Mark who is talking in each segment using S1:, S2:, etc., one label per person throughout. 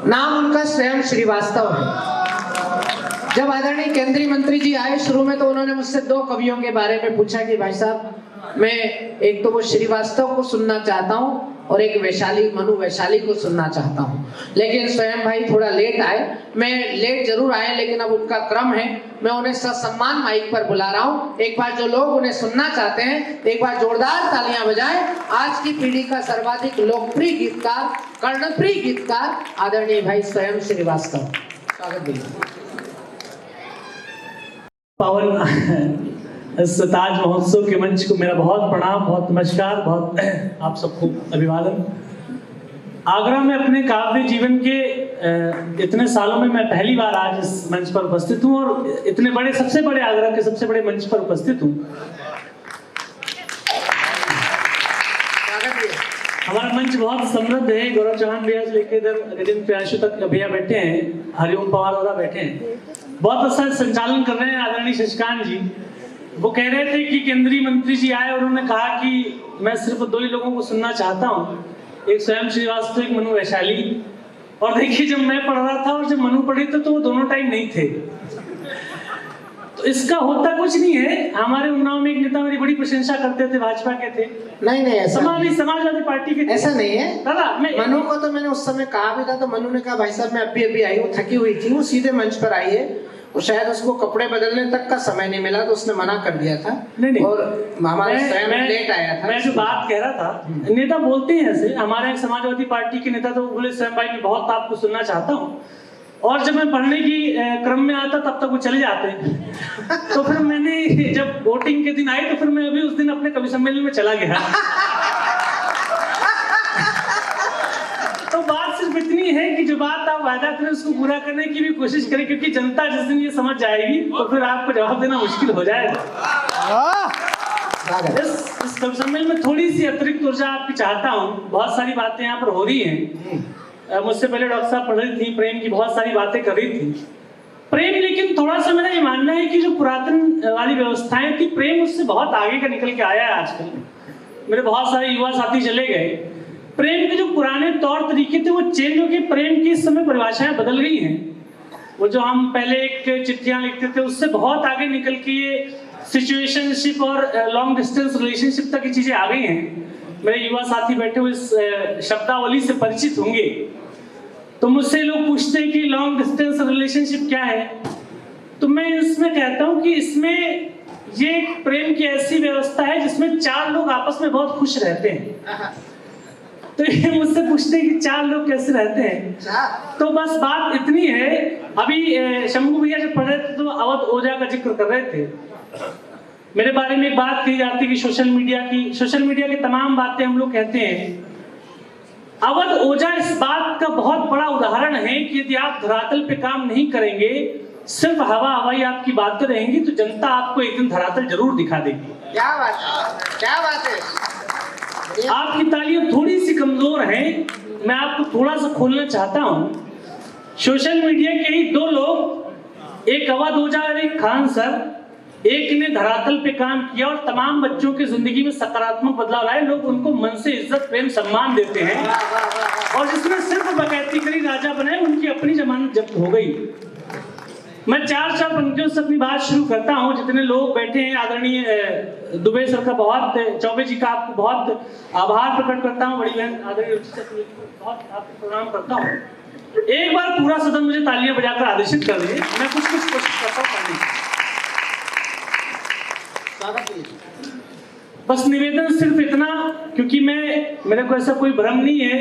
S1: नाम उनका स्वयं श्रीवास्तव है। जब आदरणीय केंद्रीय मंत्री जी आए शुरू में तो उन्होंने मुझसे दो कवियों के बारे में पूछा कि भाई साहब मैं एक तो वो श्रीवास्तव को सुनना चाहता हूँ और एक वैशाली मनु वैशाली को सुनना चाहता हूँ, लेकिन स्वयं भाई थोड़ा लेट आए। मैं लेट जरूर आए लेकिन अब उनका क्रम है, मैं उन्हें ससम्मान माइक पर बुला रहा हूँ। एक बार जो लोग उन्हें सुनना चाहते हैं एक बार जोरदार तालियां बजाएं। आज की पीढ़ी का सर्वाधिक लोकप्रिय गीतकार, कर्णप्रिय गीतकार आदरणीय भाई स्वयं श्रीवास्तव, स्वागत दीजिए।
S2: पावन इस ताज महोत्सव के मंच को मेरा बहुत प्रणाम, बहुत नमस्कार, बहुत आप सबको अभिवादन। आगरा में अपने काव्य जीवन के इतने सालों में मैं पहली बार आज इस मंच पर उपस्थित हूँ और इतने बड़े, सबसे बड़े आगरा के सबसे बड़े मंच पर उपस्थित हूँ। हमारा मंच बहुत समृद्ध है। गौरव चौहान भैया से लेकर इधर गजेंद्र प्रियांशु तक भैया बैठे हैं, हरिओम पवार वाला बैठे हैं, बहुत अच्छा संचालन कर रहे हैं आदरणीय शशिकांत जी। वो कह रहे थे कि केंद्रीय मंत्री जी आए और उन्होंने कहा कि मैं सिर्फ दो ही लोगों को सुनना चाहता हूँ, एक स्वयं श्रीवास्तव, एक मनु वैशाली। और देखिए जब मैं पढ़ रहा था और जब मनु पढ़ी थी तो वो दोनों टाइम नहीं थे। तो इसका होता कुछ नहीं है। हमारे उन्नाव में एक नेता मेरी बड़ी प्रशंसा करते थे, भाजपा के थे,
S1: नहीं ऐसा
S2: समाजवादी पार्टी के,
S1: ऐसा नहीं है
S2: दादा।
S1: मनु को तो मैंने उस समय कहा भी था, तो मनु ने कहा भाई साहब मैं अभी आई हूँ, थकी हुई थी, वो सीधे मंच पर आई है और शायद उसको कपड़े बदलने तक का समय नहीं मिला तो उसने मना कर दिया था।
S2: नहीं।
S1: और हमारा स्वयं लेट आया था।
S2: मैं जो बात कह रहा था, नेता बोलते हैं ऐसे, हमारे समाजवादी पार्टी के नेता तो बोले स्वयं भाई मैं बहुत आपको सुनना चाहता हूँ, और जब मैं पढ़ने की क्रम में आता तब तक वो चले जाते। तो फिर मैंने जब वोटिंग के दिन आई तो फिर मैं अभी उस दिन अपने कवि सम्मेलन में चला गया। तो बात सिर्फ इतनी है कि जो बात आप वादा करें उसको पूरा करने की भी कोशिश करें, क्योंकि जनता जिस दिन ये समझ जाएगी तो फिर आपको जवाब देना मुश्किल हो जाएगा। इस कवि सम्मेलन में थोड़ी सी अतिरिक्त ऊर्जा आपकी चाहता हूँ। बहुत सारी बातें यहाँ पर हो रही हैं, मुझसे पहले डॉक्टर साहब पढ़ रही थी, प्रेम की बहुत सारी बातें कर रही थी, प्रेम, लेकिन थोड़ा सा मेरा ये मानना है कि जो पुरातन वाली व्यवस्थाएं थी, प्रेम उससे बहुत आगे का निकल के आया है। आजकल मेरे बहुत सारे युवा साथी चले गए, प्रेम के जो पुराने तौर तरीके थे वो चेंज होके प्रेम की इस समय परिभाषाएं बदल गई हैं। वो जो हम पहले एक चिट्ठियां लिखते थे उससे बहुत आगे निकल के ये सिचुएशनशिप और लॉन्ग डिस्टेंस रिलेशनशिप तक की चीजें आ गई हैं। मेरे युवा साथी बैठे हुए इस शब्दावली से परिचित होंगे। तो मुझसे लोग पूछते हैं कि लॉन्ग डिस्टेंस रिलेशनशिप क्या है, तो मैं इसमें कहता हूँ कि इसमें ये प्रेम की ऐसी व्यवस्था है जिसमें चार लोग आपस में बहुत खुश रहते हैं। तो ये मुझसे पूछते हैं कि चार लोग कैसे रहते हैं, तो बस बात इतनी है। अभी शंभू भैया जब पढ़ रहे थे तो अवध ओझा का जिक्र कर रहे थे। मेरे बारे में एक बात कही जाती है कि सोशल मीडिया की तमाम बातें हम लोग कहते हैं। अवध ओझा इस बात का बहुत बड़ा उदाहरण है कि यदि आप धरातल पे काम नहीं करेंगे, सिर्फ हवा हवाई आपकी बातें रहेंगी, तो जनता आपको एक दिन धरातल जरूर दिखा देगी।
S1: क्या बात है, क्या बात है।
S2: आपकी तालियां थोड़ी सी कमजोर हैं, मैं आपको थोड़ा सा खोलना चाहता हूं। सोशल मीडिया के ही दो लोग, एक अवध ओझा और एक खान सर, एक ने धरातल पे काम किया और तमाम बच्चों की जिंदगी में सकारात्मक बदलाव लाए। लोग उनको मन से इज्जत प्रेम सम्मान देते हैं, और जिसने सिर्फ बकैती करी राजा बनाए उनकी अपनी जमानत जब्त हो गई। मैं चार पंक्तियों से अपनी बात शुरू करता हूं। जितने लोग बैठे हैं, आदरणीय दुबे सर का बहुत, चौबे जी का आपको बहुत आभार प्रकट करता हूं, बड़ी बहन आदरणीय बहुत आपको प्रणाम करता हूं। एक बार पूरा सदन मुझे तालियां बजाकर आदेशित कर दिए, मैं कुछ कोशिश करता हूँ करने की। बस निवेदन सिर्फ इतना, क्योंकि मेरे को ऐसा कोई भ्रम नहीं है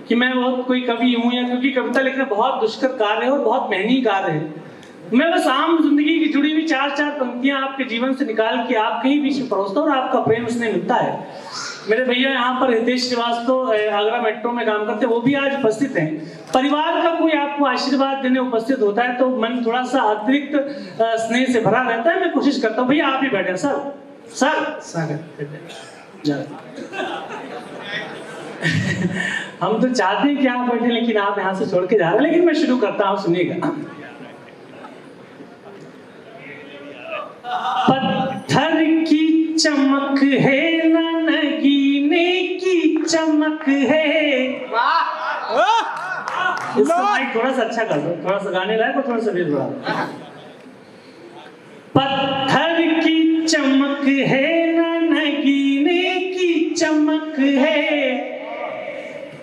S2: कि मैं बहुत कोई कवि हूं, या क्योंकि कविता लिखना बहुत दुष्कर कार्य है और बहुत मेहनती कार्य है। मैं बस आम जिंदगी की जुड़ी हुई चार पंक्तियां आपके जीवन से निकाल के आपके ही बीच में परोसता हूं और आपका प्रेम उसने मिलता है। मेरे भैया यहाँ पर हितेश श्रीवास्तव आगरा मेट्रो में काम करते हैं, वो भी आज उपस्थित हैं। परिवार का कोई आपको आशीर्वाद देने उपस्थित होता है तो मन थोड़ा सा अतिरिक्त स्नेह से भरा रहता है। मैं कोशिश करता हूँ, भैया आप ही बैठे। सर हम तो चाहते हैं कि आप बैठे, लेकिन आप यहाँ से छोड़ के जा रहे हैं, लेकिन मैं शुरू करता हूँ, सुनिएगा। पत्थर की चमक है ना नगीने की चमक है, इसका माइक थोड़ा सा अच्छा कर दो, थोड़ा सा गाने लायक और थोड़ा सा बेस बढ़ा। पत्थर की चमक है न नगीने की चमक है,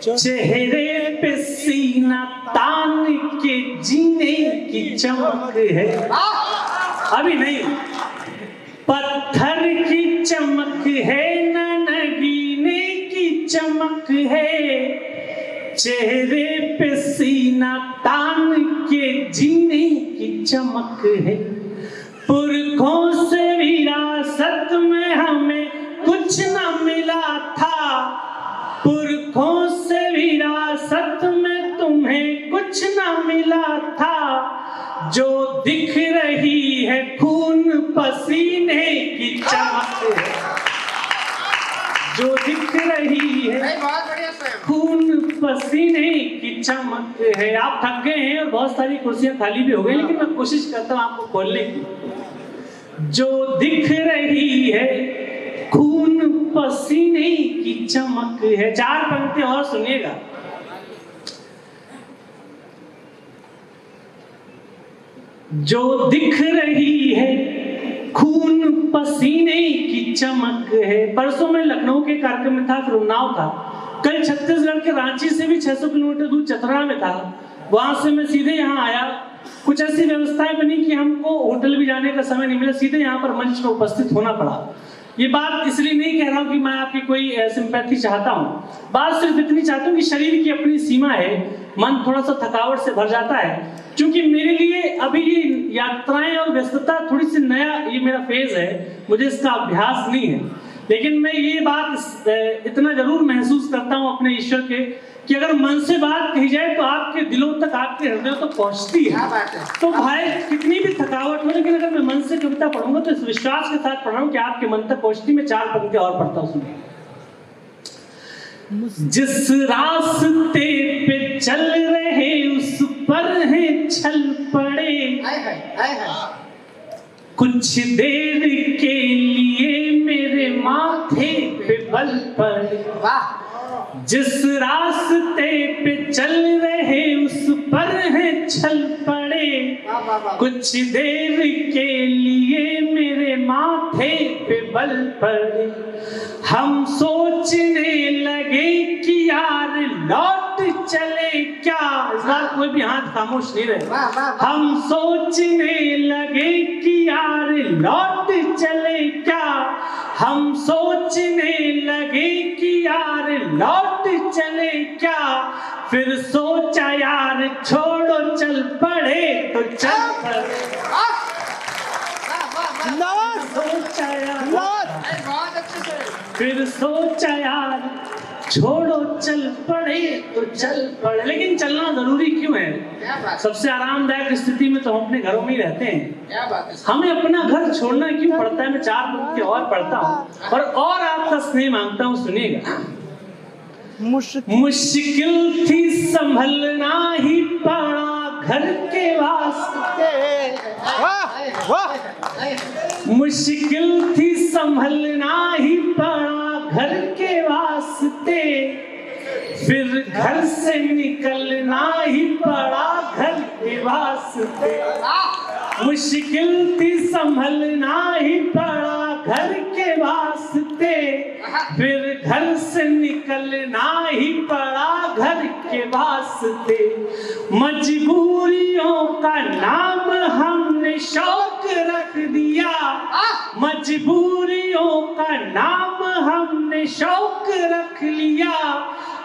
S2: चेहरे पे सीना तान के जीने की चमक है। अभी नहीं। पत्थर की चमक है न नगीने की चमक है, चेहरे पे सीना तान के जीने की चमक है। पुरखों से विरासत में हमें कुछ न मिला था, पुरखों से विरासत में तुम्हें कुछ न मिला था, जो दिख रही है खून पसीने की चमक है, जो दिख रही है खून पसीने की चमक है। आप थक गए हैं और बहुत सारी कुर्सियां खाली भी हो गई, लेकिन मैं कोशिश करता हूं आपको खोलने की। जो दिख रही है खून पसीने की चमक है। 4 पंक्ति और सुनिएगा। जो दिख रही है खून पसीने की चमक है। परसों में लखनऊ के कार्यक्रम में था, फिर उन्नाव था, कल छत्तीसगढ़ के रांची से भी 600 किलोमीटर दूर चतरा में था, वहां से मैं सीधे यहाँ आया। कुछ ऐसी व्यवस्थाएं बनी कि हमको होटल भी जाने का समय नहीं मिला, सीधे यहाँ पर मंच में उपस्थित होना पड़ा। ये बात इसलिए नहीं कह रहा हूँ कि मैं आपकी कोई सिंपैथी चाहता हूँ, बात सिर्फ इतनी चाहता हूँ कि शरीर की अपनी सीमा है, मन थोड़ा सा थकावट से भर जाता है। क्योंकि मेरे लिए अभी ये यात्राएं और व्यस्तता थोड़ी सी नया, ये मेरा फेज है, मुझे इसका अभ्यास नहीं है। लेकिन मैं ये बात इतना जरूर महसूस करता हूँ अपने ईश्वर के कि अगर मन से बात कही जाए तो आपके दिलों तक, आपके हृदयों तक पहुंचती है। तो भाई कितनी भी थकावट हो, लेकिन अगर मैं मन से कविता पढ़ूंगा तो इस विश्वास के साथ पढ़ रहा हूँ कि आपके मन तक पहुंचती। मैं 4 पंक्ति और पढ़ता हूँ, सुनिए। जिस रास्ते पे चल रहे उस पर है छल पड़े, कुछ देर के लिए मेरे माथे पे बल पड़े। जिस रास्ते पे चल रहे उस पर है छल पड़े, कुछ देर के लिए मेरे माथे पे बल पड़े। हम सोचने लगे कि यार लौट चले क्या, इस बार कोई भी हाथ खामोश नहीं रहे। हम सोचने लगे कि यार लौट चले क्या, हम सोचने लगे कि यार लौट चले क्या, फिर सोचा यार छोड़ो चल पड़े तो चल पड़े। सोचा यार, फिर सोचा यार छोड़ो चल पड़े तो चल पड़े। लेकिन चलना जरूरी क्यों है? सबसे आरामदायक स्थिति में तो हम अपने घरों में ही रहते हैं, हमें अपना घर छोड़ना क्यों पड़ता है? मैं 4 पंक्ति और पढ़ता हूँ और आपका स्नेह मांगता हूँ, सुनिएगा। मुश्किल थी संभलना ही पड़ा घर के वास्ते, मुश्किल थी संभलना ही पड़ा घर के वास्ते, फिर घर से निकलना ही पड़ा घर के वास्ते। मुश्किल थी संभलना ही पड़ा घर के वास्ते, फिर घर से निकलना ही पड़ा घर के वास्ते। मजबूरियों का नाम हमने शौक रख दिया, मजबूरियों का नाम हमने शौक रख लिया,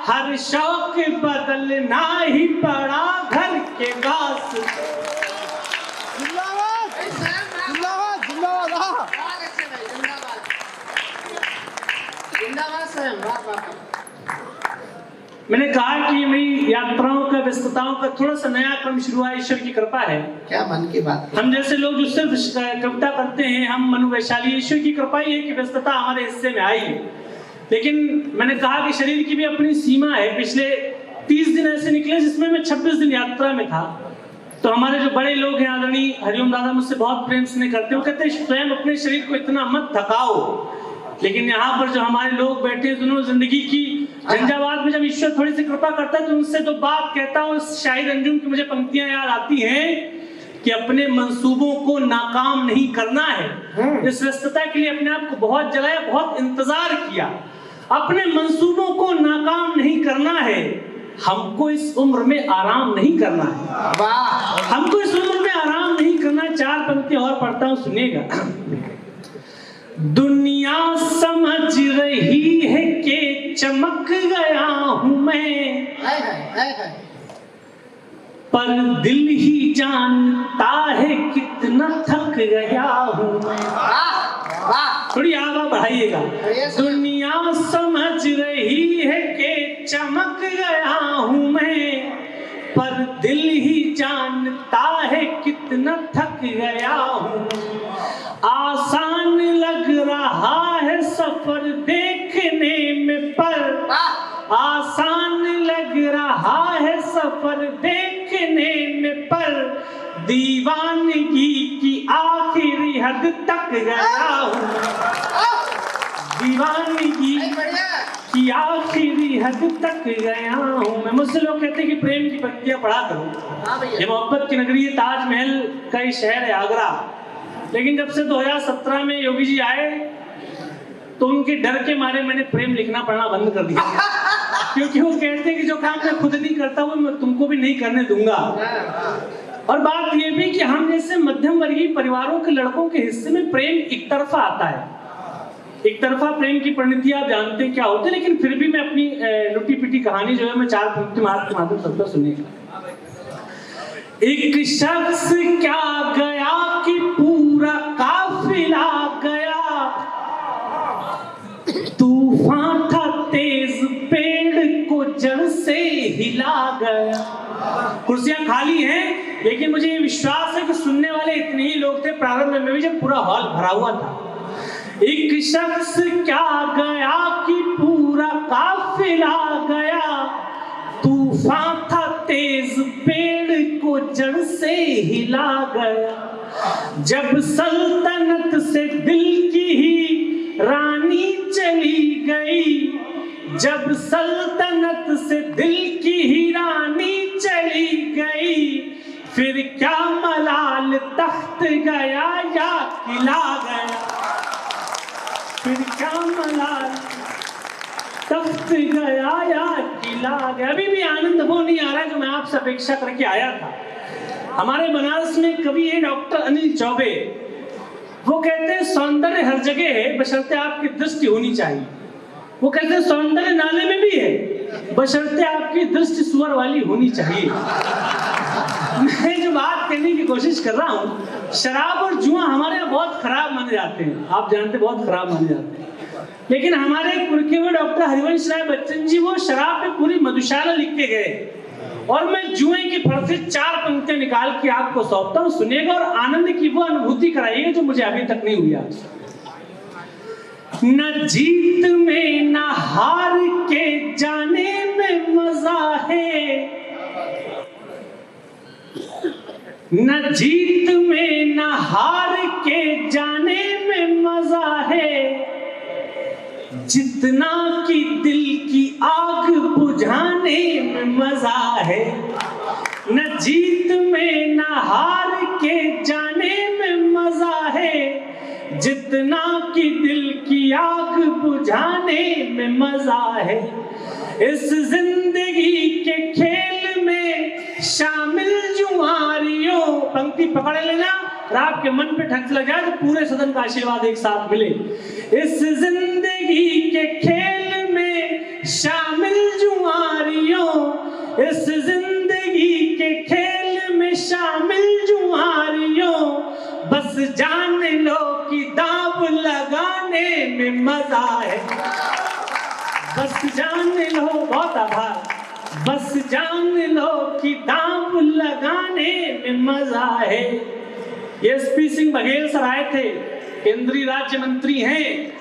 S2: हर शौक बदलना ही पड़ा घर के वास्ते। मैंने कहा कि मेरी यात्राओं का, व्यस्तताओं का थोड़ा सा नया क्रम शुरू हुआ, ईश्वर की कृपा है।
S1: क्या मन की बात? हम
S2: जैसे लोग जो सिर्फ कविता करते हैं, हम मनोवैशाली, ईश्वर की कृपा ही है कि व्यस्तता हमारे हिस्से में आई है। लेकिन मैंने कहा कि शरीर की भी अपनी सीमा है। पिछले 30 दिन ऐसे निकले जिसमें मैं 26 दिन यात्रा में था। तो हमारे जो बड़े लोग हैं, आदरणीय हरिओम दादा, मुझसे बहुत प्रेम स्नेह करते हैं। वो कहते हैं स्वयं अपने शरीर को इतना मत थकाओ। लेकिन यहाँ पर जो हमारे लोग बैठे हैं, जिन्होंने जिंदगी की झंझावात में जब ईश्वर थोड़ी सी कृपा करता है तो उनसे तो बात कहता हूँ, शाहिद अंजुम की मुझे पंक्तियां याद आती हैं कि अपने मंसूबों को नाकाम नहीं करना है। इस व्यस्तता के लिए अपने आप को बहुत जलाया, बहुत इंतजार किया। अपने मंसूबों को नाकाम नहीं करना है, हमको इस उम्र में आराम नहीं करना है।
S1: वाह,
S2: हमको इस उम्र में आराम नहीं करना। 4 पंक्तियां और पढ़ता हूं, सुनिएगा। दुनिया समझ रही है कि चमक गया हूं मैं, पर दिल ही जानता है कितना थक गया हूं मैं। थोड़ी आवाज बढ़ाइएगा। दुनिया समझ रही है कि चमक गया हूं मैं, पर दिल ही जानता है कितना थक गया हूं। आसान लग रहा है सफर देखने में, पर आसान लग रहा है सफर देखने में, पर दीवानगी की आखिरी हद तक गया हूँ। दीवानगी की आखिरी हद तक गया हूँ मैं। मुझसे लोग कहते हैं कि प्रेम की पंक्तियां पढ़ा करो। ये मोहब्बत की नगरी है, ताजमहल का ही शहर है आगरा। लेकिन जब से 2017 में योगी जी आए तो उनके डर के मारे मैंने प्रेम लिखना पढ़ना बंद कर दिया। क्योंकि वो कहते हैं कि जो काम मैं खुद नहीं करता वो मैं तुमको भी नहीं करने दूंगा। और बात ये भी कि हम जैसे मध्यम वर्गीय परिवारों के लड़कों के हिस्से में प्रेम एक तरफा आता है। एक तरफा प्रेम की परिणति आप जानते हैं क्या होते हैं, लेकिन फिर भी मैं अपनी लुटी पिटी कहानी जो है मैं 4 पंक्ति के माध्यम से सुनिएगा। एक शख्स क्या गया कि पूरा काफिला गया, तूफान था तेज पेड़ को जड़ से हिला गया। कुर्सियां खाली हैं, लेकिन मुझे विश्वास है कि सुनने वाले इतने ही लोग थे प्रारंभ में भी जब पूरा हॉल भरा हुआ था। एक शख्स क्या गया कि पूरा काफिला गया, तूफान था तेज पेड़ को जड़ से हिला गया। जब सल्तनत से दिल की ही रानी चली गई, जब सल्तनत से दिल की ही रानी चली गई, फिर क्या मलाल तख्त गया या किला गया, फिर क्या मलाल तख्त गया या किला गया। अभी भी आनंद वो नहीं आ रहा जो मैं आपसे अपेक्षा करके आया था। हमारे बनारस में कवि है डॉक्टर अनिल चौबे, वो कहते हैं सौंदर्य हर जगह है बशर्ते आपकी दृष्टि होनी चाहिए। वो कहते हैं सौंदर्य नाले में भी है बशर्ते आपकी दृष्टि सुअर वाली होनी चाहिए। मैं जो बात करने की कोशिश कर रहा हूँ, शराब और जुआ हमारे यहाँ बहुत खराब माने जाते हैं, आप जानते बहुत खराब माने जाते हैं। लेकिन हमारे कुर्के में डॉक्टर हरिवंश राय बच्चन जी वो शराब पे पूरी मधुशाला लिख के गए, और मैं जुए की फड़ से 4 पंक्तियां निकाल के आपको सौंपता हूँ, सुनिएगा और आनंद की वो अनुभूति कराइएगा जो मुझे अभी तक नहीं हुई आज। न जीत में न हार के जाने में मजा है, न जीत में न हार के जाने में मजा है, जितना कि दिल की आग बुझाने में मजा है। न जीत में न हार के जाने में मजा है, जितना कि दिल की आग बुझाने में मजा है। इस जिंदगी के खेल में शामिल जुआरियों, पंक्ति पकड़ लेना और आपके मन पे ठग लग जाए तो पूरे सदन का आशीर्वाद एक साथ मिले। इस जिंदगी के खेल में शामिल जुआरियों, इस जिंदगी के खेल में शामिल जुआरियों, बस जान लो कि दांव लगाने में मजा है। बस जान लो, बहुत आभार, बस जान लो कि दांव लगाने में मजा है। एसपी सिंह बघेल सर आए थे, केंद्रीय राज्य मंत्री हैं,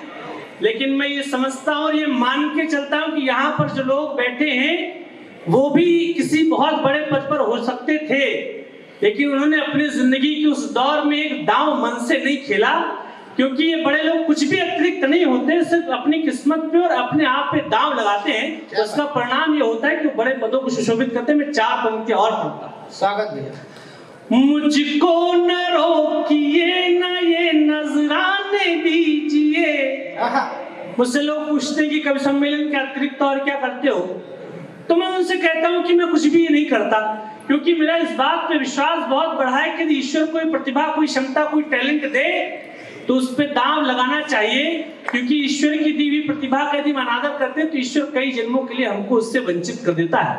S2: लेकिन मैं ये समझता हूँ और ये मान के चलता हूँ कि यहाँ पर जो लोग बैठे हैं वो भी किसी बहुत बड़े पद पर हो सकते थे, लेकिन उन्होंने अपनी जिंदगी के उस दौर में एक दांव मन से नहीं खेला क्योंकि ये बड़े लोग कुछ भी अतिरिक्त नहीं होते, सिर्फ अपनी किस्मत पे और अपने आप पे दांव लगाते हैं। उसका परिणाम ये होता है कि बड़े पदों को सुशोभित करते हैं। मैं 4 पंक्तियां और पढ़ता हूं।
S1: स्वागत भैया।
S2: मुझको न रोकिए, न ये नजराने दीजिए। मुझसे लोग पूछते हैं कि कवि सम्मेलन के अतिरिक्त और क्या करते हो, तो मैं उनसे कहता हूं कि मैं कुछ भी नहीं करता, क्योंकि मेरा इस बात पे विश्वास बहुत बड़ा है कि ईश्वर कोई प्रतिभा, कोई क्षमता, कोई टैलेंट दे तो उस पे दांव लगाना चाहिए, क्योंकि ईश्वर की दी हुई प्रतिभा का यदि हम अनादर करते हैं तो ईश्वर कई जन्मों के लिए हमको उससे वंचित कर देता है।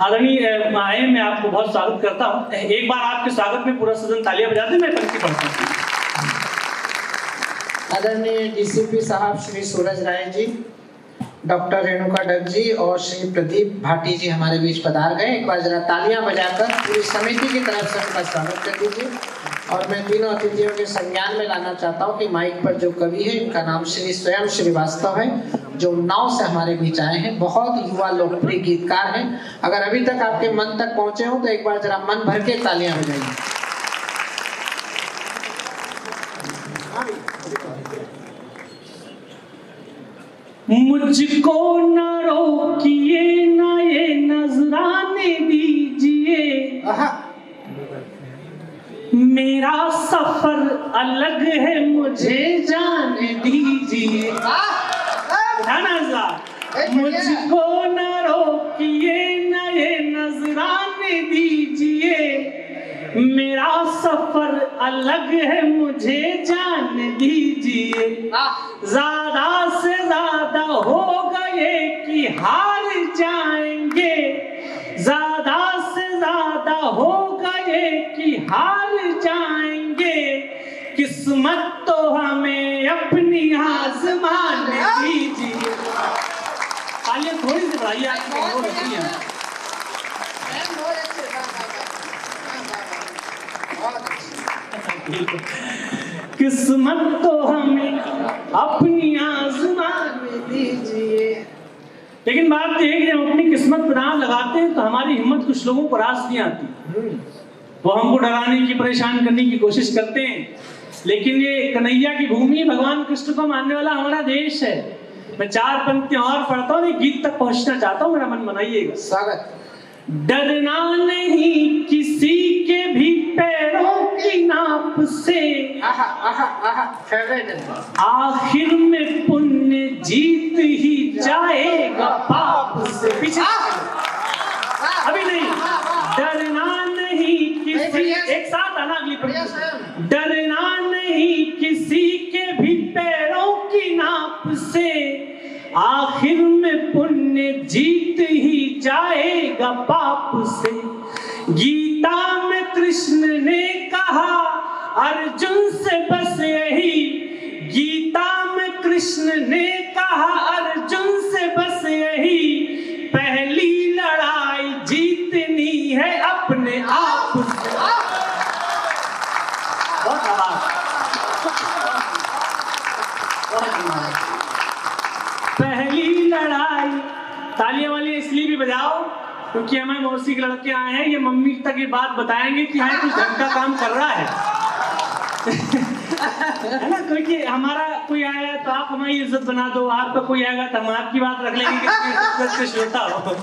S2: आदरणीय माए, मैं आपको बहुत स्वागत करता हूं। एक बार आपके स्वागत में पूरा सदन तालियां बजाते, मैं पंक्ति पढ़ता हूं।
S1: आदरणीय डीसीपी साहब श्री सूरज राय जी, डॉक्टर रेणुका डग जी और श्री प्रदीप भाटी जी हमारे बीच पधार गए। एक बार जरा तालियां बजाकर पूरी समिति की तरफ से उनका स्वागत कर दीजिए। और मैं तीनों अतिथियों के संज्ञान में लाना चाहता हूं कि माइक पर जो कवि है, इनका नाम श्री स्वयं श्रीवास्तव है, जो उन्नाव से हमारे बीच आए हैं। बहुत युवा लोकप्रिय गीतकार हैं। अगर अभी तक आपके मन तक पहुंचे हो तो एक बार जरा मन भर के तालियां बजाइए।
S2: मुझको न रोकिए, न ये नजराने दीजिए। मेरा सफर अलग है, मुझे जाने दीजिए। मुझको न रोकिए, न ये नजराने दीजिए। मेरा सफर अलग है, मुझे जाने दीजिए। ज्यादा से ज्यादा हो गए कि हार जाएंगे, ज्यादा से ज्यादा हो गए कि हार जाएंगे। किस्मत तो हमें अपनी आजमाने दीजिए। तालियां थोड़ी सी बढ़ाइए, आपकी बहुत अच्छी है। किस्मत तो हमें अपनी आजमाने दीजिए। लेकिन बात यह है कि हम अपनी किस्मत पर दांव लगाते हैं तो हमारी हिम्मत कुछ लोगों को रास नहीं आती। वो हमको डराने की, परेशान करने की कोशिश करते हैं। लेकिन ये कन्हैया की भूमि, भगवान कृष्ण को मानने वाला हमारा देश है। मैं 4 पंक्तियां और पढ़ता हूँ, गीत तक पहुंचना चाहता हूँ, मेरा मन बनाइएगा।
S1: स्वागत।
S2: डरना नहीं किसी के भी पैरों की नाप से, आखिर में पुण्य जीत ही जाएगा पाप से। पीछे अभी नहीं। डरना नहीं किसी, एक साथ आना अगली पंक्ति। डरना नहीं किसी के भी पैरों की नाप से, आखिर में पुण्य जीत ही जाएगा पाप से। गीता में कृष्ण ने कहा अर्जुन से बस यही, गीता में कृष्ण ने कहा अर्जुन से बस यही। पहली लड़ाई जीतनी है अपने आप से। बहुत आवाज। पहली लड़ाई, तालियां वाली इसलिए भी बजाओ क्योंकि हमारे मौसी के लड़के आए हैं, ये मम्मी तक ये बात बताएंगे कि हाँ कुछ ढंग का काम कर रहा है। है ना, क्योंकि हमारा कोई आया तो आप हमारी इज्जत बना दो, आपका कोई आएगा तो हम आपकी बात रख लेंगे कि सबसे श्रोता हो।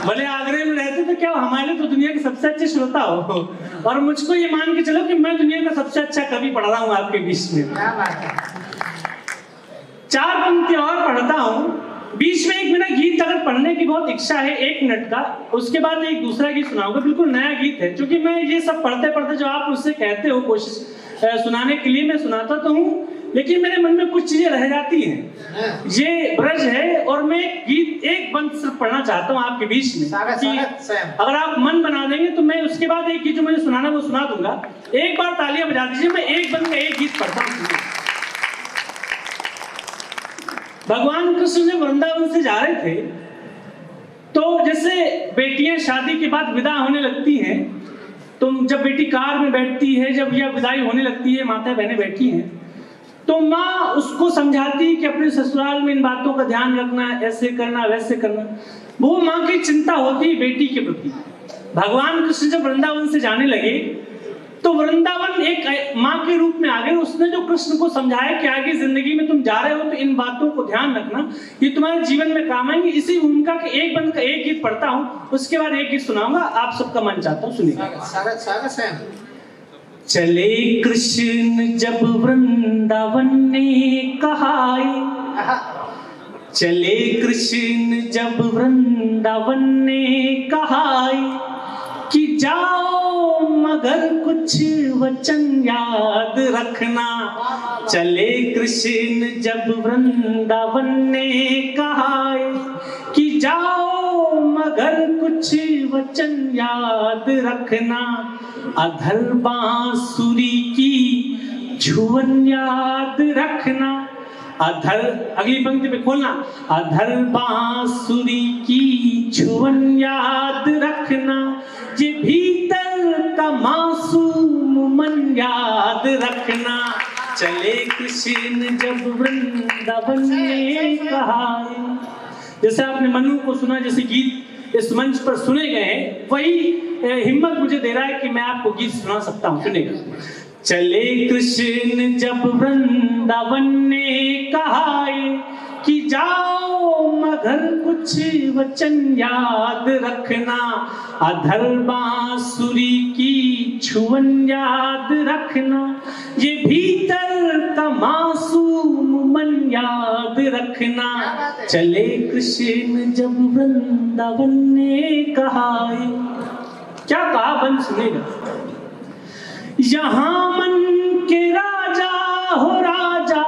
S2: भले आगरे में रहते तो क्या हमारे लिए तो दुनिया के सबसे अच्छे श्रोता हो, और मुझको ये मान के चलो कि मैं दुनिया का सबसे अच्छा कवि पढ़ रहा हूँ आपके बीच में। 4 पंक्ति और पढ़ता हूँ। बीच में एक मेरा गीत अगर पढ़ने की बहुत इच्छा है 1 मिनट का, उसके बाद एक दूसरा गीत सुनाऊंगा, बिल्कुल नया गीत है। क्योंकि मैं ये सब पढ़ते पढ़ते जो आप मुझसे कहते हो कोशिश सुनाने के लिए मैं सुनाता तो हूँ, लेकिन मेरे मन में कुछ चीजें रह जाती हैं। ये ब्रज है और मैं गीत एक बंद सिर्फ पढ़ना चाहता हूँ आपके बीच में। अगर आप मन बना देंगे तो मैं उसके बाद एक गीत जो मुझे सुनाना वो सुना दूंगा। एक बार तालियां बजा दीजिए, मैं एक बंद का एक गीत पढ़ता हूँ। भगवान कृष्ण जब वृंदावन से जा रहे थे तो जैसे बेटियां शादी के बाद विदा होने लगती हैं, तो जब बेटी कार में बैठती है, जब यह विदाई होने लगती है, माता बहनें बैठी हैं, तो माँ उसको समझाती है कि अपने ससुराल में इन बातों का ध्यान रखना, ऐसे करना वैसे करना। वो माँ की चिंता होती है बेटी के प्रति। भगवान कृष्ण जब वृंदावन से जाने लगे तो वृंदावन एक माँ के रूप में आ गए। उसने जो कृष्ण को समझाया कि आगे जिंदगी में तुम जा रहे हो तो इन बातों को ध्यान रखना, ये तुम्हारे जीवन में काम आएंगे। इसी भूमिका के एक बंद का एक गीत पढ़ता हूँ, उसके बाद एक गीत सुनाऊंगा, आप सबका मन चाहता हूँ सुनिए। चले कृष्ण जब वृंदावन ने कहाई, चले कृष्ण जब वृंदावन ने कहाई कि जाओ मगर कुछ वचन याद रखना। चले कृष्ण जब वृंदावन ने कहाई कि जाओ मगर कुछ वचन याद रखना। अधर बांसुरी की छुअन याद रखना। अधर, अगली पंक्ति पे खोलना, अधर बांसुरी की छुअन याद रखना। ये भीतर का मासूम मन याद रखना। चले कृष्ण जब वृंदावन ने कहाई। जैसे आपने मनु को सुना, जैसे गीत इस मंच पर सुने गए हैं, वही हिम्मत मुझे दे रहा है कि मैं आपको गीत सुना सकता हूँ। सुनेगा। चले कृष्ण जब वृंदावन ने कहाई कि जाओ मगर कुछ वचन याद रखना। अधर बांसुरी की छुअन याद रखना। ये भीतर का मासूम मन याद रखना। चले कृष्ण जब वृंदावन ने कहाई। क्या कहा, बंद सुनेगा। यहाँ मन के राजा हो राजा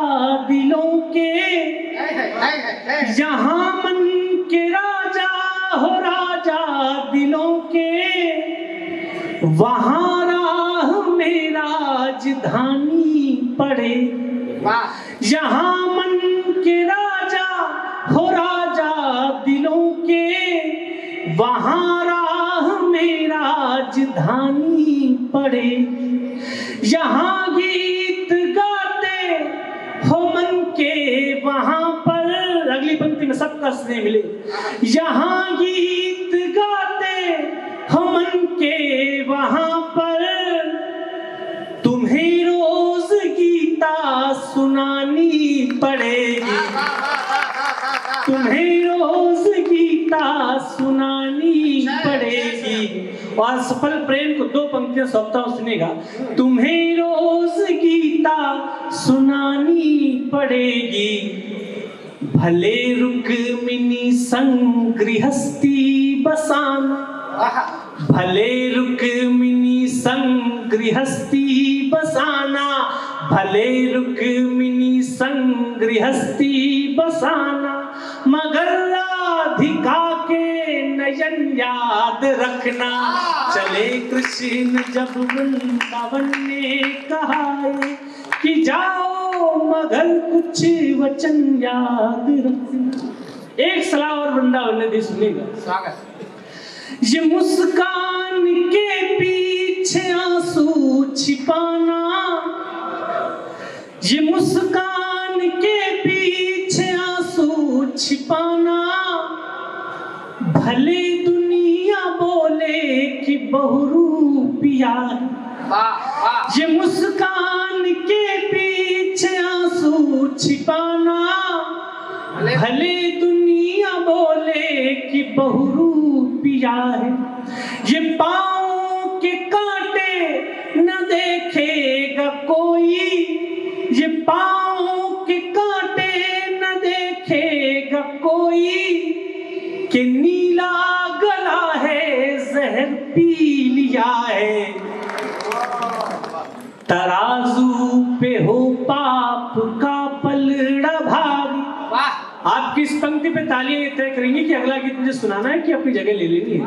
S2: दिलों के, यहाँ मन के राजा हो राजा दिलों के, वहाँ राह में राजधानी पड़े। यहाँ मन के राजा हो राजा दिलों के, वहाँ राह में राजधानी पड़े। यहाँ गीत गाते हो मन के वहाँ पर, अगली पंक्ति में सबका स्नेह मिले। यहाँ गीत गाते हो मन के वहाँ पर, तुम्हें रोज गीता सुनानी पड़ेगी। तुम्हें रोज गीता सुनानी पड़ेगी। और सफल प्रेम को दो पंक्तियां सौंपता हूं, सुनेगा। तुम्हें रोज गीता सुनानी पड़ेगी। भले रुक्मिणी संग गृहस्थी बसाना, भले रुक्मिणी संग गृहस्थी बसाना, भले रुक्मिणी संग गृहस्थी बसाना, मगर राधिका के नयन याद रखना। चले कृष्ण जब वृंदावन ने कहाई कि जाओ मगर कुछ वचन याद रखना। एक सलाह और वृंदावन ने दी, सुनेगा। स्वागत। ये मुस्कान के पीछे आंसू छिपाना, ये मुस्कान के पीछे आंसू छिपाना, भले दुनिया बोले कि बहुरूपिया। ये मुस्कान के पीछे आंसू छिपाना, भले दुनिया बोले कि बहुरूपिया है। ये पाँव के कांटे न देखेगा कोई, ये पाँव के कांटे न देखेगा कोई, कि नीला गला है जहर पी लिया है। तराजू पे हो पाप का पलड़ा भारी। आपकी इस पंक्ति पे तालियां तय करेंगी कि अगला गीत मुझे सुनाना है कि अपनी जगह ले लेनी है।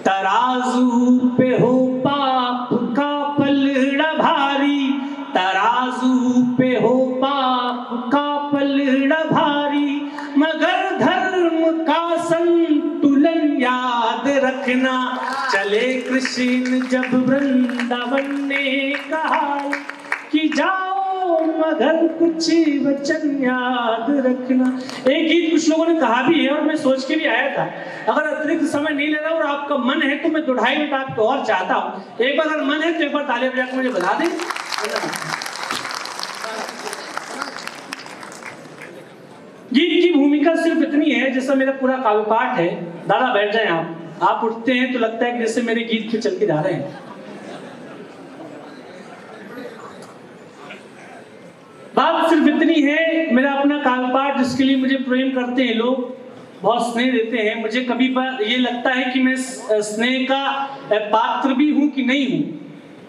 S2: तराजू पे हो पाप का पलड़ा भारी, तराजू पे हो पाप का पलड़ा भारी, मगर धर्म का संतुलन याद रखना। चले कृष्ण जब वृंदावन ने कहा कि जाओ मगर कुछ वचन याद रखना। एक गीत कुछ लोगों ने कहा भी है और मैं सोच के भी आया था, अगर अतिरिक्त समय नहीं ले रहा और आपका मन है तो मैं 2-2.5 मिनट आपको और चाहता हूँ। एक बार अगर मन है तो एक बार ताली बजा के मुझे बता दें। गीत की भूमिका सिर्फ इतनी है, जैसा मेरा पूरा काव्य पाठ है। दादा बैठ जाए आप उठते हैं तो लगता है कि जैसे मेरे गीत पे चल के जा रहे हैं। बात सिर्फ इतनी है, मेरा अपना काव्य पाठ जिसके लिए मुझे प्रेम करते हैं लोग, बहुत स्नेह देते हैं मुझे। कभी ये लगता है कि मैं स्नेह का पात्र भी हूं कि नहीं हूं,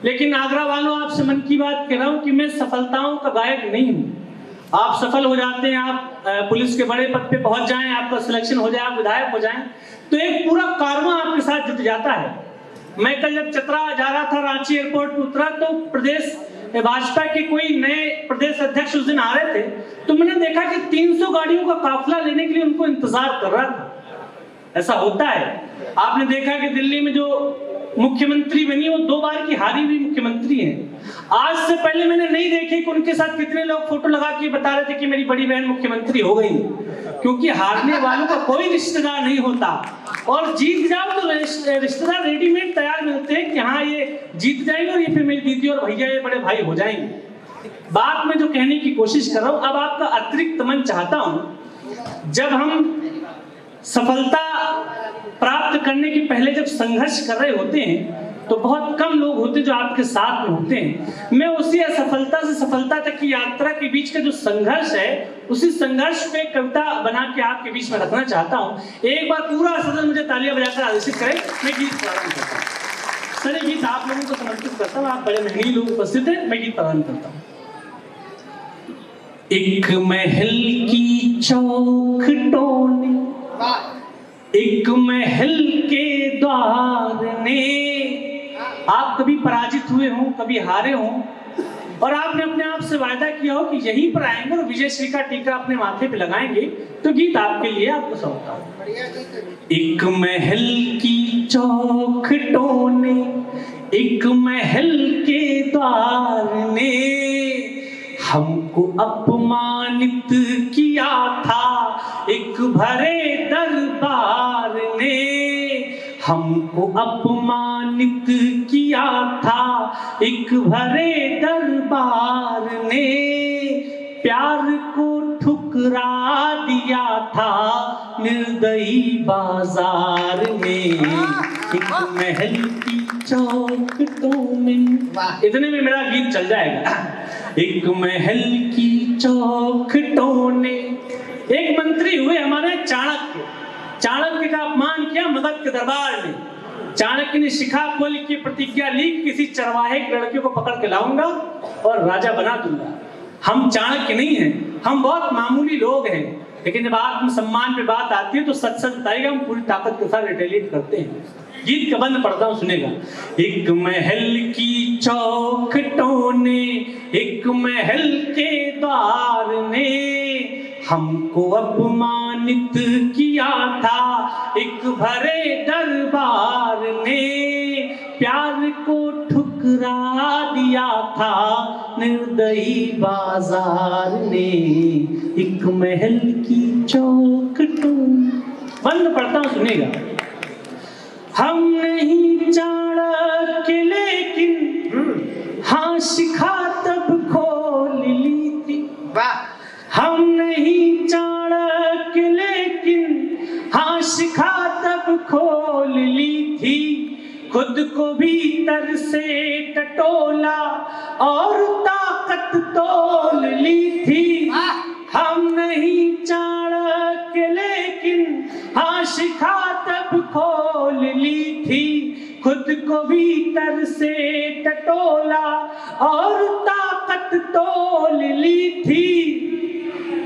S2: लेकिन आगरा वालों आपसे मन की बात कह रहा हूं कि मैं सफलताओं का गायक नहीं हूं। आप सफल हो जाते हैं, आप पुलिस के बड़े पद पे पहुंच जाएं, आपका सिलेक्शन हो जाए, आप विधायक हो जाएं, तो एक पूरा कारवां आपके साथ जुट जाता है। मैं कल जब चतरा जा रहा था, रांची एयरपोर्ट पे उतरा, तो प्रदेश भाजपा के कोई नए प्रदेश अध्यक्ष उस दिन आ रहे थे, तो मैंने देखा कि 300 गाड़ियों का काफिला लेने के लिए उनको इंतजार कर रहा था। ऐसा होता है। आपने देखा कि दिल्ली में जो मुख्यमंत्री बनी वो 2 बार की हारी हुई मुख्यमंत्री हैं। आज से पहले मैंने नहीं देखे कि उनके साथ कितने लोग फोटो लगा के बता रहे थे कि मेरी बड़ी बहन मुख्यमंत्री हो गई, क्योंकि हारने वालों का कोई रिश्तेदार नहीं होता और जीत जाओ तो रिश्तेदार रेडीमेड तैयार मिलते हैं कि हाँ ये जीत जाएंगे और ये फिर मेरी दीदी और भैया ये बड़े भाई हो जाएंगे। बात में जो कहने की कोशिश कर रहा हूं, अब आपका अतिरिक्त मन चाहता हूं, जब हम सफलता प्राप्त करने के पहले जब संघर्ष कर रहे होते हैं तो बहुत कम लोग होते जो आपके साथ में होते हैं। मैं उसी असफलता से सफलता तक की यात्रा के बीच का जो संघर्ष है, उसी संघर्ष पे कविता बना के आपके बीच में रखना चाहता हूं। एक बार पूरा सदन मुझे तालियां बजाकर आदेशित करें, मैं गीत प्रारंभ करता हूं। सर गीत आप लोगों को समर्पित करता हूं, आप बड़े मेहनती लोग उपस्थित हैं, मैं गीत प्रारंभ करता हूं। एक महल की चौखटों ने, एक महल के द्वार ने, आप कभी पराजित हुए हो, कभी हारे हो और आपने अपने आप से वायदा किया हो कि यहीं पर आएंगे और विजयश्री का टीका अपने माथे पे लगाएंगे, तो गीत आपके लिए आपको सौंपता हूं। एक महल की चौखटों ने, एक महल के द्वार ने हमको अपमानित किया था, एक भरे दरबार ने हमको अपमानित किया था, एक भरे दरबार ने प्यार को ठुकरा दिया था निर्दयी बाजार में। एक महल की चौखटों में, इतने में मेरा गीत चल जाएगा। एक महल की चौखटों ने, एक मंत्री हुए हमारे चाणक्य, चाणक्य का अपमान किया मगध के दरबार में। चाणक्य ने शिखा खोल की प्रतिज्ञा ली, किसी चरवाहे की लड़कियों को पकड़ के लाऊंगा और राजा बना दूंगा। हम चाणक्य नहीं हैं, हम बहुत मामूली लोग हैं, लेकिन जब आत्मसम्मान पे बात आती है तो सच सच बताइएगा, हम पूरी ताकत के साथ रिटेलिएट करते हैं। गीत का बंद पढ़ता हूं, सुनेगा। एक महल की चौखटों ने, एक महल के द्वार ने हमको अपमानित किया था, एक भरे दरबार ने प्यार को ठुकरा दिया था निर्दयी बाजार ने। एक महल की चौखटों, बंद पढ़ता हूं, सुनेगा। हम नहीं चाणक्य लेकिन हाँ शिखा तब खोल ली थी। हम नहीं चाणक्य लेकिन हाँ शिखा तब खोल ली थी, खुद को भीतर से टटोला और ताकत तोल ली थी। हम नहीं चाणक्य लेकिन हाँ शिखा तब खोल ली थी, खुद को भीतर से टटोला और ताकत तोल ली थी।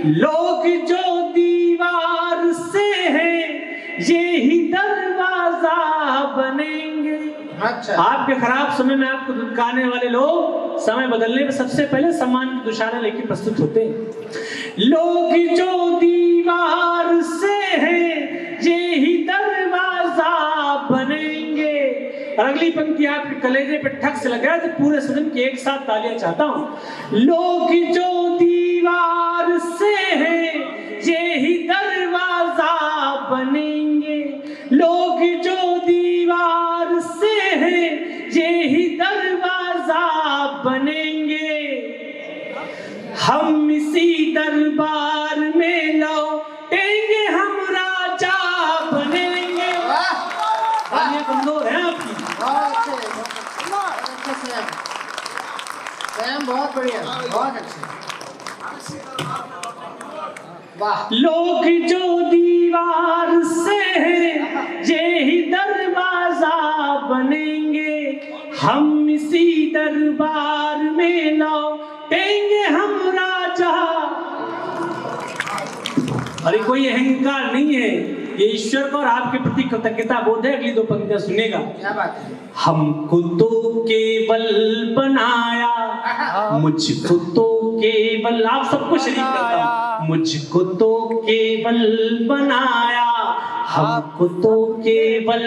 S2: लोग जो दीवार से हैं ये ही दरवाजा बनेंगे। अच्छा। आपके खराब समय में आपको दुदकाने वाले लोग समय बदलने में सबसे पहले सम्मान की दुशारा लेकर प्रस्तुत होते हैं। लोग जो दीवार से हैं ये ही दरवाजा बनेंगे, और अगली पंक्ति आपके कलेजे पे ठक से लग रहा है तो पूरे सदन की एक साथ तालियां चाहता हूं। लोग जो दीवार से हैं ये ही दरवाजा बनेंगे, लोग जो दीवार से हैं ये ही दरवाजा बनेंगे, हम इसी दरबार में लौटेंगे, हम राजा बनेंगे। तालियां कमजोर है आपकी।
S1: बहुत अच्छे स्वयं बहुत बढ़िया, बहुत अच्छे, वाह।
S2: लोग जो दीवार से हैं ये ही दरवाजा बनेंगे, हम इसी दरबार में लौटेंगे, हम राजा। अरे कोई अहंकार नहीं है, ये ईश्वर का और आपके प्रति कृतज्ञता बोध है। अगली दो पंक्तियां सुनेगा।
S1: क्या बात है।
S2: हमको तो केवल बनाया, मुझको तो केवल, आप सबको शरीक करता हूं, मुझको तो केवल बनाया, हमको तो केवल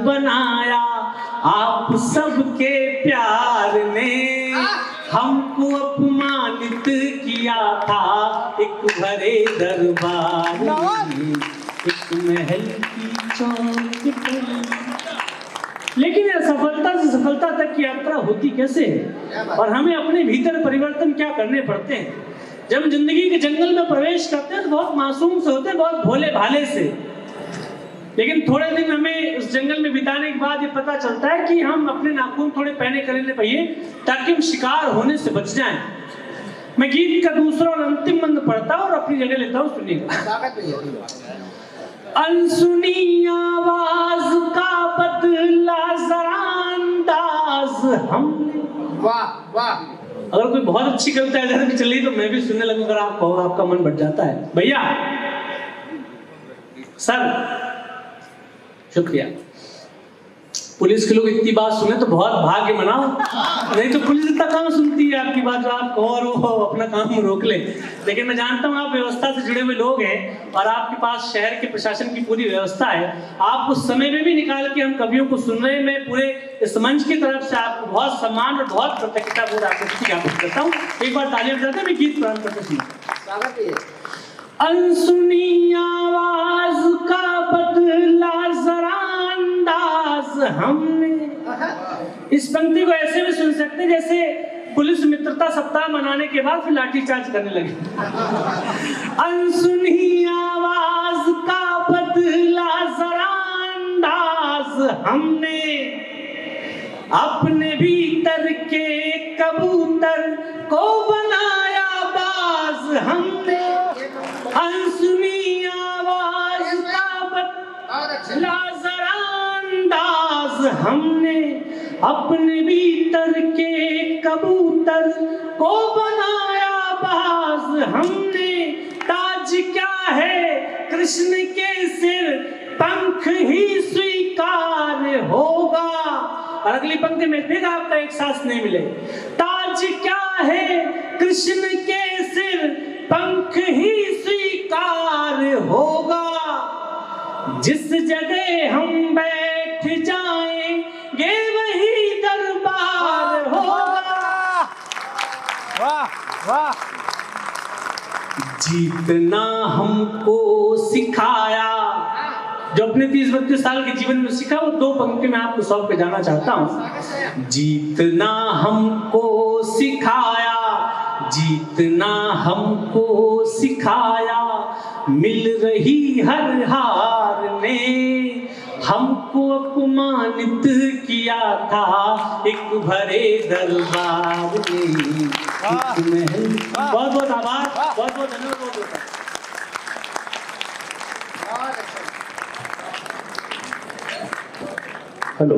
S2: बनाया, आप सबके प्यार ने हमको अपमानित किया था, एक भरे दरबार में, एक महल की चौक पर। लेकिन यह सफलता से सफलता तक की यात्रा होती कैसे है और हमें अपने भीतर परिवर्तन क्या करने पड़ते हैं। जब जिंदगी के जंगल में प्रवेश करते हैं तो बहुत मासूम से होते हैं, बहुत भोले भाले से, लेकिन थोड़े दिन हमें उस जंगल में बिताने के बाद ये पता चलता है कि हम अपने नाखून थोड़े पहने कर लेने चाहिए ताकि हम शिकार होने से बच जाएं। मैं गीत का दूसरा और अंतिम मंद पढ़ता हूं और अपनी जगह लेता हूं, सुनिएगा। अनसुनी आवाज का बदला जरा अंदाज हमने।
S1: वाह वाह।
S2: अगर कोई बहुत अच्छी कविता इधर भी चली तो मैं भी सुनने लगूं, अगर आप कहो, आपका मन बढ़ जाता है। भैया सर शुक्रिया। पुलिस के लोग इतनी बात सुने तो बहुत भाग्य मनाओ, नहीं तो पुलिस इतना कहाँ सुनती है आपकी बात, जो आप कहो और वो अपना काम रोक ले। लेकिन मैं जानता हूँ आप व्यवस्था से जुड़े हुए लोग हैं और आपके पास शहर के प्रशासन की पूरी व्यवस्था है। आप उस समय में भी निकाल के हम कवियों को सुनने में पूरे इस मंच की तरफ से आपको बहुत सम्मान और बहुत कृतज्ञता बोध आपको ज्ञापित करता हूँ। एक बार तालियां बजाते हैं, मैं गीत प्रारंभ करते सुनिए। अनसुनी आवाज का बदला जरा अंदाज हमने। इस पंक्ति को ऐसे भी सुन सकते हैं जैसे पुलिस मित्रता सप्ताह मनाने के बाद फिर लाठीचार्ज करने लगे। अनसुनी आवाज का बदला जरा अंदाज हमने, अपने भीतर के कबूतर को बनाया बाज हमने। अनसुनी आवाज का बदला जरा अंदाज हमने, अपने भीतर के कबूतर को बनाया बाज हमने। ताज क्या है कृष्ण के सिर, पंख ही स्वीकार होगा। और अगली पंक्ति में फिर आपका एक सांस नहीं मिले। ताज क्या है कृष्ण के सिर, पंख ही स्वीकार होगा। जिस जगह हम बैठ जाएंगे वही दरबार होगा।
S3: वाह वाह।
S2: जीतना हमको सिखाया, जो अपने 30-32 साल के जीवन में सीखा, वो दो पंक्ति में आपको सौंप के जाना चाहता हूं। जीतना हमको सिखाया, जीतना हमको सिखाया, मिल रही हर हार ने हमको अपमानित किया था, एक भरे दरबार में, एक महल। बहुत बहुत आभार, बहुत बहुत धन्यवाद। हेलो।